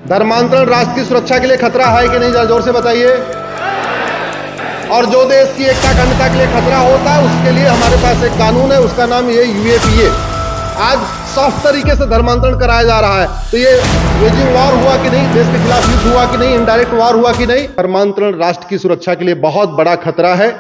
धर्मांतरण राष्ट्र की सुरक्षा के लिए खतरा है कि नहीं, जरा जोर से बताइए। और जो देश की एकता अखंडता के लिए खतरा होता है उसके लिए हमारे पास एक कानून है, उसका नाम ये यूएपीए। आज सॉफ्ट तरीके से धर्मांतरण कराया जा रहा है, तो ये वेजिंग वॉर हुआ कि नहीं, देश के खिलाफ युद्ध हुआ कि नहीं, इनडायरेक्ट वॉर हुआ कि नहीं। धर्मांतरण राष्ट्र की सुरक्षा के लिए बहुत बड़ा खतरा है।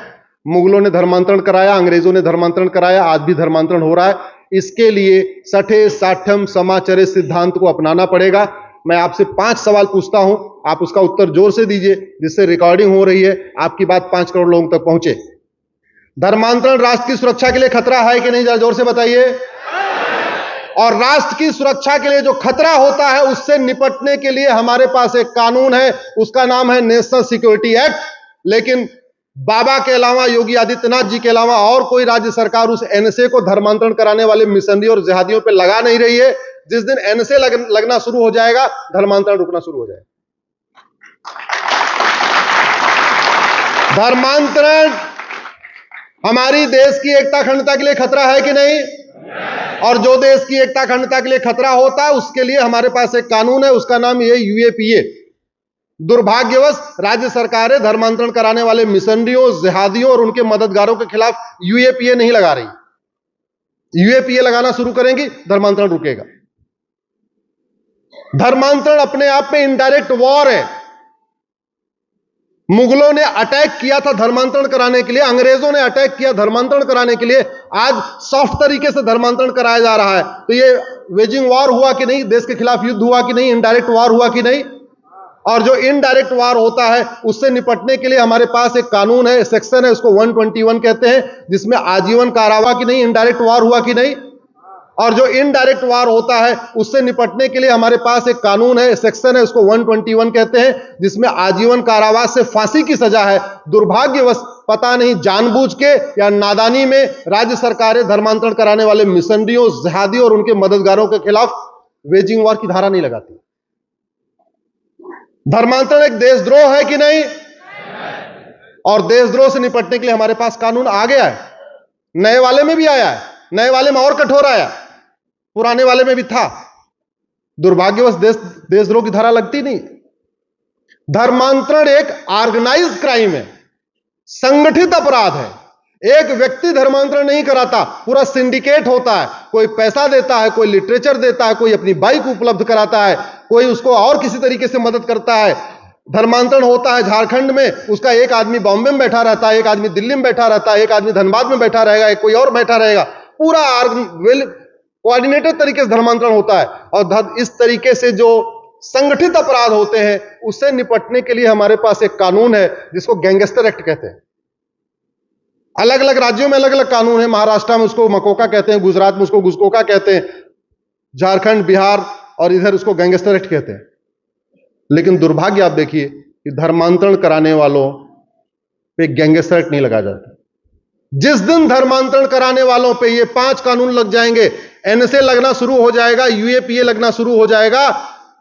मुगलों ने धर्मांतरण कराया, अंग्रेजों ने धर्मांतरण कराया, आज भी धर्मांतरण हो रहा है। इसके लिए सठे साठम समाचरे सिद्धांत को अपनाना पड़ेगा। मैं आपसे 5 सवाल पूछता हूं, आप उसका उत्तर जोर से दीजिए, जिससे रिकॉर्डिंग हो रही है, आपकी बात 5 करोड़ लोगों तक पहुंचे। धर्मांतरण राष्ट्र की सुरक्षा के लिए खतरा है कि नहीं, जरा जोर से बताइए। और राष्ट्र की सुरक्षा के लिए जो खतरा होता है उससे निपटने के लिए हमारे पास एक कानून है, उसका नाम है नेशनल सिक्योरिटी एक्ट। लेकिन बाबा के अलावा, योगी आदित्यनाथ जी के अलावा और कोई राज्य सरकार उस एनएसए को धर्मांतरण कराने वाले मिशनरी और जिहादियों पर लगा नहीं रही है। जिस दिन एनएसए लगना शुरू हो जाएगा, धर्मांतरण रुकना शुरू हो जाएगा। धर्मांतरण हमारी देश की एकता अखंडता के लिए खतरा है कि नहीं? और जो देश की एकता अखंडता के लिए खतरा होता है उसके लिए हमारे पास एक कानून है, उसका नाम ये यूएपीए। दुर्भाग्यवश राज्य सरकारें धर्मांतरण कराने वाले मिशनरियों, जिहादियों और उनके मददगारों के खिलाफ यूएपीए नहीं लगा रही। यूएपीए लगाना शुरू करेंगी, धर्मांतरण रुकेगा। धर्मांतरण अपने आप में इनडायरेक्ट वॉर है। मुगलों ने अटैक किया था धर्मांतरण कराने के लिए, अंग्रेजों ने अटैक किया धर्मांतरण कराने के लिए, आज सॉफ्ट तरीके से धर्मांतरण कराया जा रहा है। तो ये वेजिंग वॉर हुआ कि नहीं, देश के खिलाफ युद्ध हुआ कि नहीं, इनडायरेक्ट वॉर हुआ कि नहीं। और जो इनडायरेक्ट वॉर होता है उससे निपटने के लिए हमारे पास एक कानून है, सेक्शन है, उसको 121 कहते हैं, जिसमें आजीवन कारावास कि नहीं, इनडायरेक्ट वॉर हुआ कि नहीं। और जो इनडायरेक्ट वॉर होता है उससे निपटने के लिए हमारे पास एक कानून है, सेक्शन है, उसको 121 कहते हैं, जिसमें आजीवन कारावास से फांसी की सजा है। दुर्भाग्यवश पता नहीं जानबूझ के या नादानी में राज्य सरकारें धर्मांतरण कराने वाले मिशनरियों, जिहादियों और उनके मददगारों के खिलाफ वेजिंग वॉर की धारा नहीं लगाती। धर्मांतरण एक देशद्रोह है कि नहीं? और देशद्रोह से निपटने के लिए हमारे पास कानून आ गया है, नए वाले में भी आया है, नए वाले में और कठोर आया, पुराने वाले में भी था। दुर्भाग्यवश देशद्रोह की धारा लगती नहीं। धर्मांतरण एक ऑर्गेनाइज्ड क्राइम है, संगठित अपराध है। एक व्यक्ति धर्मांतरण नहीं कराता, पूरा सिंडिकेट होता है। कोई पैसा देता है, कोई लिटरेचर देता है, कोई अपनी बाइक उपलब्ध कराता है, कोई उसको और किसी तरीके से मदद करता है। धर्मांतरण होता है झारखंड में, उसका एक आदमी बॉम्बे में बैठा रहता है, एक आदमी दिल्ली में बैठा रहता है, एक आदमी धनबाद में बैठा रहेगा, एक कोई और बैठा रहेगा। पूरा कोऑर्डिनेटेड तरीके से धर्मांतरण होता है। और इस तरीके से जो संगठित अपराध होते हैं उससे निपटने के लिए हमारे पास एक कानून है, जिसको गैंगस्टर एक्ट कहते हैं। अलग अलग राज्यों में अलग अलग कानून है। महाराष्ट्र में उसको मकोका कहते हैं, गुजरात में उसको गुजकोका कहते हैं, झारखंड, बिहार और इधर उसको गैंगस्टर एक्ट कहते हैं। लेकिन दुर्भाग्य आप देखिए कि धर्मांतरण कराने वालों पे गैंगस्टर एक्ट नहीं लगाया जाता। जिस दिन धर्मांतरण कराने वालों पे ये 5 कानून लग जाएंगे, एनएसए लगना शुरू हो जाएगा, यूएपीए लगना शुरू हो जाएगा,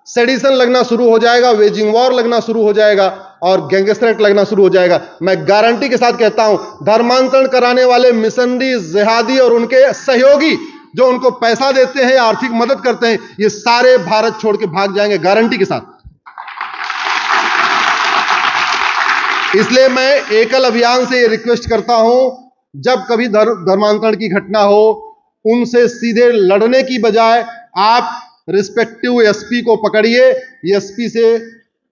सेडिशन लगना शुरू हो जाएगा, वेजिंग वॉर लगना शुरू हो जाएगा और गैंगस्टर एक्ट लगना शुरू हो जाएगा। मैं गारंटी के साथ कहता हूं, धर्मांतरण कराने वाले मिशनरी, जिहादी और उनके सहयोगी जो उनको पैसा देते हैं, आर्थिक मदद करते हैं, ये सारे भारत छोड़ के भाग जाएंगे, गारंटी के साथ। इसलिए मैं एकल अभियान से ये रिक्वेस्ट करता हूं, जब कभी धर्मांतरण की घटना हो, उनसे सीधे लड़ने की बजाय आप रिस्पेक्टिव एसपी को पकड़िए, एसपी से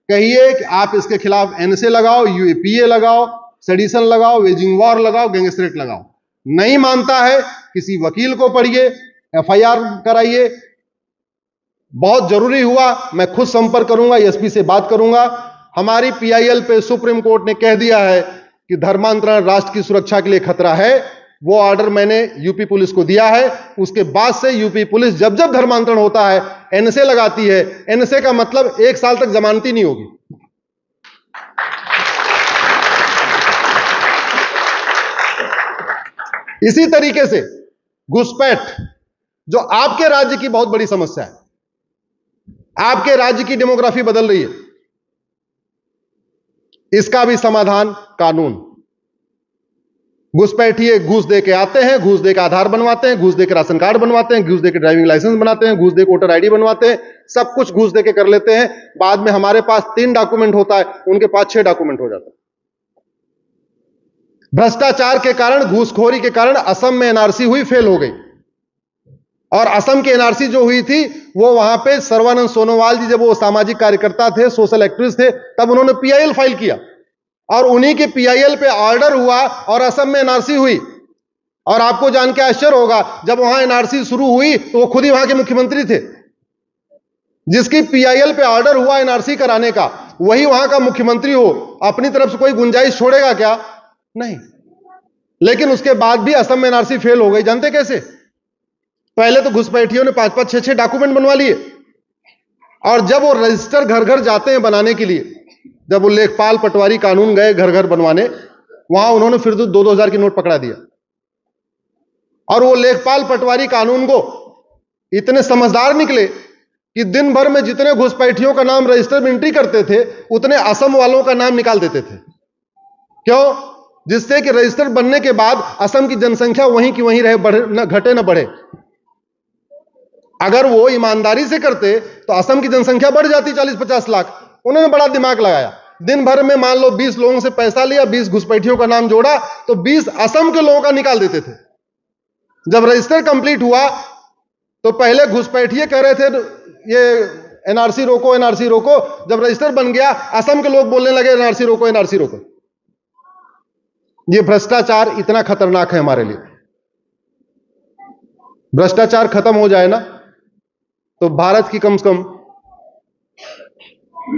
कहिए कि आप इसके खिलाफ एनएसए लगाओ, यूएपीए लगाओ, सेडिशन लगाओ, वेजिंग वॉर लगाओ, गैंगस्टर एक्ट लगाओ। नहीं मानता है, किसी वकील को पढ़िए, एफआईआर कराइए। बहुत जरूरी हुआ मैं खुद संपर्क करूंगा, एसपी से बात करूंगा। हमारी पीआईएल पे सुप्रीम कोर्ट ने कह दिया है कि धर्मांतरण राष्ट्र की सुरक्षा के लिए खतरा है। वो ऑर्डर मैंने यूपी पुलिस को दिया है। उसके बाद से यूपी पुलिस जब जब धर्मांतरण होता है एनएसए लगाती है। एनएसए का मतलब 1 साल तक जमानती नहीं होगी। इसी तरीके से घुसपैठ, जो आपके राज्य की बहुत बड़ी समस्या है, आपके राज्य की डेमोग्राफी बदल रही है, इसका भी समाधान कानून। घुसपैठिए घूस दे के आते हैं, घूस दे के आधार बनवाते हैं, घूस दे के राशन कार्ड बनवाते हैं, घूस दे के ड्राइविंग लाइसेंस बनाते हैं, घूस दे के वोटर आईडी बनवाते हैं, सब कुछ घूस दे के कर लेते हैं। बाद में हमारे पास 3 डॉक्यूमेंट होता है, उनके पास 6 डॉक्यूमेंट हो जाता है। भ्रष्टाचार के कारण, घूसखोरी के कारण असम में एनआरसी हुई, फेल हो गई। और असम की एनआरसी जो हुई थी, वो वहां पे सर्बानंद सोनोवाल जी, जब वो सामाजिक कार्यकर्ता थे, सोशल एक्टिविस्ट थे, तब उन्होंने पीआईएल फाइल किया और उन्हीं के पीआईएल पे ऑर्डर हुआ और असम में एनआरसी हुई। और आपको जान के आश्चर्य होगा, जब वहां एनआरसी शुरू हुई तो वो खुद ही वहां के मुख्यमंत्री थे। जिसकी पीआईएल पे ऑर्डर हुआ एनआरसी कराने का, वही वहां का मुख्यमंत्री हो, अपनी तरफ से कोई गुंजाइश छोड़ेगा क्या? नहीं। लेकिन उसके बाद भी असम में एनआरसी फेल हो गई। जानते कैसे? पहले तो घुसपैठियों ने 5-5, 6-6 डॉक्यूमेंट बनवा लिए, और जब वो रजिस्टर घर घर जाते हैं बनाने के लिए, जब वो लेखपाल पटवारी कानून गए घर घर बनवाने, वहां उन्होंने फिर 2-2 हजार की नोट पकड़ा दिया। और वो लेखपाल पटवारी कानून को इतने समझदार निकले कि दिन भर में जितने घुसपैठियों का नाम रजिस्टर में एंट्री करते थे, उतने असम वालों का नाम निकाल देते थे। क्यों? जिससे कि रजिस्टर बनने के बाद असम की जनसंख्या वहीं की वहीं रहे, बढ़े न, घटे न बढ़े। अगर वो ईमानदारी से करते तो असम की जनसंख्या बढ़ जाती 40-50 लाख। उन्होंने बड़ा दिमाग लगाया, दिन भर में मान लो 20 लोगों से पैसा लिया, 20 घुसपैठियों का नाम जोड़ा, तो 20 असम के लोगों का निकाल देते थे। जब रजिस्टर कंप्लीट हुआ तो पहले घुसपैठिए कह रहे थे ये एनआरसी रोको, एनआरसी रोको। जब रजिस्टर बन गया, असम के लोग बोलने लगे एनआरसी रोको, एनआरसी रोको। ये भ्रष्टाचार इतना खतरनाक है हमारे लिए। भ्रष्टाचार खत्म हो जाए ना, तो भारत की कम से कम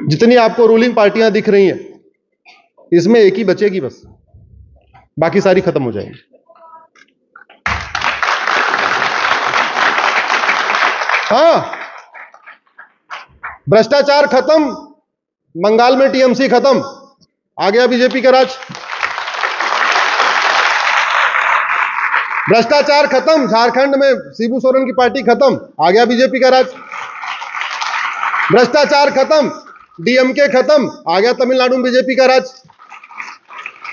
जितनी आपको रूलिंग पार्टियां दिख रही हैं, इसमें एक ही बचेगी बस, बाकी सारी खत्म हो जाएंगी। हां, भ्रष्टाचार खत्म, बंगाल में टीएमसी खत्म, आ गया बीजेपी का राज। भ्रष्टाचार खत्म, झारखंड में शिबू सोरेन की पार्टी खत्म, आ गया बीजेपी का राज। भ्रष्टाचार खत्म, डीएमके खत्म, आ गया तमिलनाडु में बीजेपी का राज।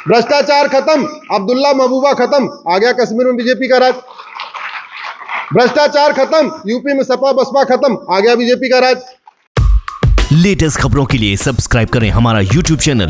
भ्रष्टाचार खत्म, अब्दुल्ला महबूबा खत्म, आ गया कश्मीर में बीजेपी का राज। भ्रष्टाचार खत्म, यूपी में सपा बसपा खत्म, आ गया बीजेपी का राज। लेटेस्ट खबरों के लिए सब्सक्राइब करें हमारा यूट्यूब चैनल